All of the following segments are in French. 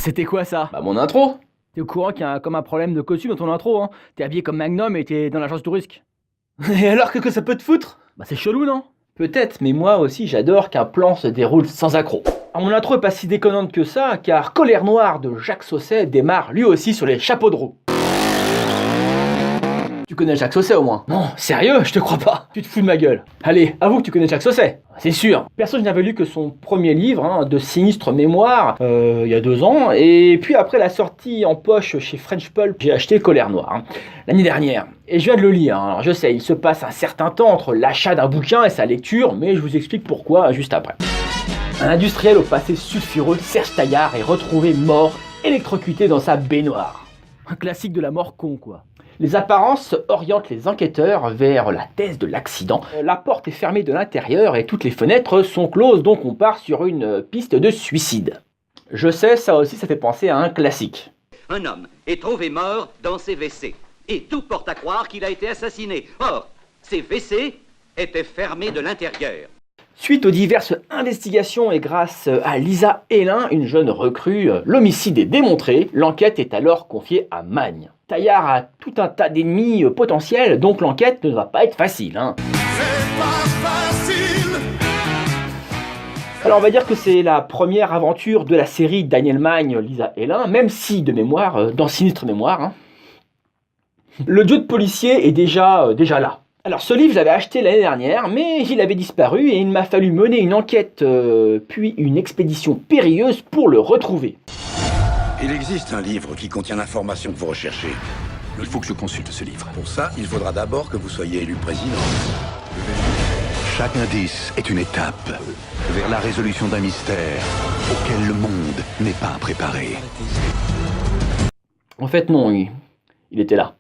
C'était quoi ça? Bah mon intro. T'es au courant qu'il y a comme un problème de costume dans ton intro, hein? T'es habillé comme Magnum et t'es dans l'agence touriste. Et alors que ça peut te foutre? Bah c'est chelou, non? Peut-être, mais moi aussi j'adore qu'un plan se déroule sans accroc. Alors, mon intro est pas si déconnante que ça, car Colère Noire de Jacques Sausset démarre lui aussi sur les chapeaux de roue. Tu connais Jacques Sausset au moins? Non, sérieux, je te crois pas. Tu te fous de ma gueule. Allez, avoue que tu connais Jacques Sausset. C'est sûr. Perso, je n'avais lu que son premier livre, de sinistre mémoire, il y a 2 ans. Et puis après la sortie en poche chez French Pulp, j'ai acheté Colère Noire, l'année dernière. Et je viens de le lire. Alors je sais, il se passe un certain temps entre l'achat d'un bouquin et sa lecture, mais je vous explique pourquoi juste après. Un industriel au passé sulfureux, Serge Taillard, est retrouvé mort, électrocuté dans sa baignoire. Un classique de la mort con, quoi. Les apparences orientent les enquêteurs vers la thèse de l'accident. La porte est fermée de l'intérieur et toutes les fenêtres sont closes, donc on part sur une piste de suicide. Je sais, ça aussi, ça fait penser à un classique. Un homme est trouvé mort dans ses WC. Et tout porte à croire qu'il a été assassiné. Or, ces WC étaient fermés de l'intérieur. Suite aux diverses investigations et grâce à Lisa Hélin, une jeune recrue, l'homicide est démontré. L'enquête est alors confiée à Magne. Taillard a tout un tas d'ennemis potentiels, donc l'enquête ne va pas être facile. C'est pas facile. Alors on va dire que c'est la première aventure de la série Daniel Magne, Lisa Hélin, même si de mémoire, dans Sinistre Mémoire, le duo de policiers est déjà là. Alors ce livre, je l'avais acheté l'année dernière, mais il avait disparu et il m'a fallu mener une enquête, puis une expédition périlleuse pour le retrouver. Il existe un livre qui contient l'information que vous recherchez. Il faut que je consulte ce livre. Pour ça, il faudra d'abord que vous soyez élu président. Chaque indice est une étape vers la résolution d'un mystère auquel le monde n'est pas préparé. En fait non, il était là.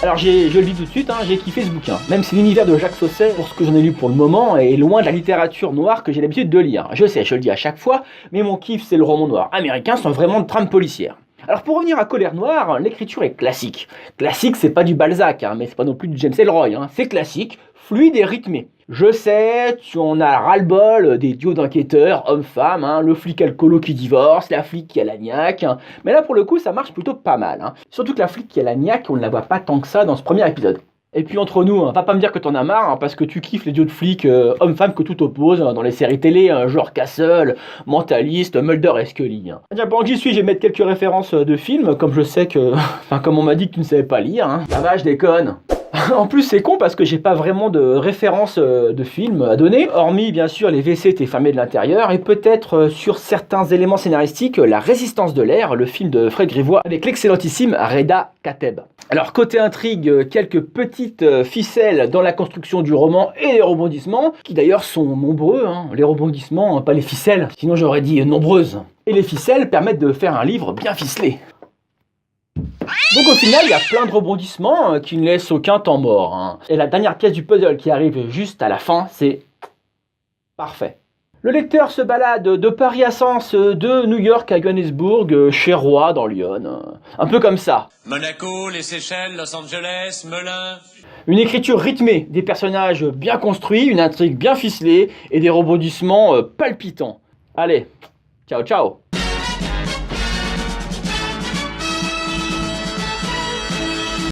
Alors je le dis tout de suite, j'ai kiffé ce bouquin. Même si l'univers de Jacques Sausset, pour ce que j'en ai lu pour le moment, est loin de la littérature noire que j'ai l'habitude de lire. Je sais, je le dis à chaque fois, mais mon kiff c'est le roman noir américain sans vraiment de trame policière. Alors pour revenir à Colère Noire, l'écriture est classique. Classique, c'est pas du Balzac, mais c'est pas non plus du James Ellroy, c'est classique, fluide et rythmé. Je sais, tu en as ras-le-bol des duos d'enquêteurs, hommes-femmes, le flic alcoolo qui divorce, la flic qui a la niaque, mais là pour le coup ça marche plutôt pas mal. Surtout que la flic qui a la niaque, on ne la voit pas tant que ça dans ce premier épisode. Et puis entre nous, va pas me dire que t'en as marre, parce que tu kiffes les duos de flics hommes-femmes que tout oppose dans les séries télé, genre Castle, Mentaliste, Mulder et Scully. Tiens, pendant que j'y suis, je vais mettre quelques références de films, comme je sais que... comme on m'a dit que tu ne savais pas lire. Ah bah je déconne. En plus c'est con parce que j'ai pas vraiment de référence de film à donner, hormis bien sûr les WC étaient fermés de l'intérieur et peut-être sur certains éléments scénaristiques, La Résistance de l'air, le film de Fred Grivois avec l'excellentissime Reda Kateb. Alors côté intrigue, quelques petites ficelles dans la construction du roman et les rebondissements, qui d'ailleurs sont nombreux, les rebondissements, pas les ficelles, sinon j'aurais dit nombreuses. Et les ficelles permettent de faire un livre bien ficelé. Donc au final, il y a plein de rebondissements qui ne laissent aucun temps mort. Et la dernière pièce du puzzle qui arrive juste à la fin, c'est parfait. Le lecteur se balade de Paris à Sens, de New York à Johannesburg, chez Roy dans Lyon. Un peu comme ça. Monaco, les Seychelles, Los Angeles, Melun. Une écriture rythmée, des personnages bien construits, une intrigue bien ficelée et des rebondissements palpitants. Allez, ciao ciao.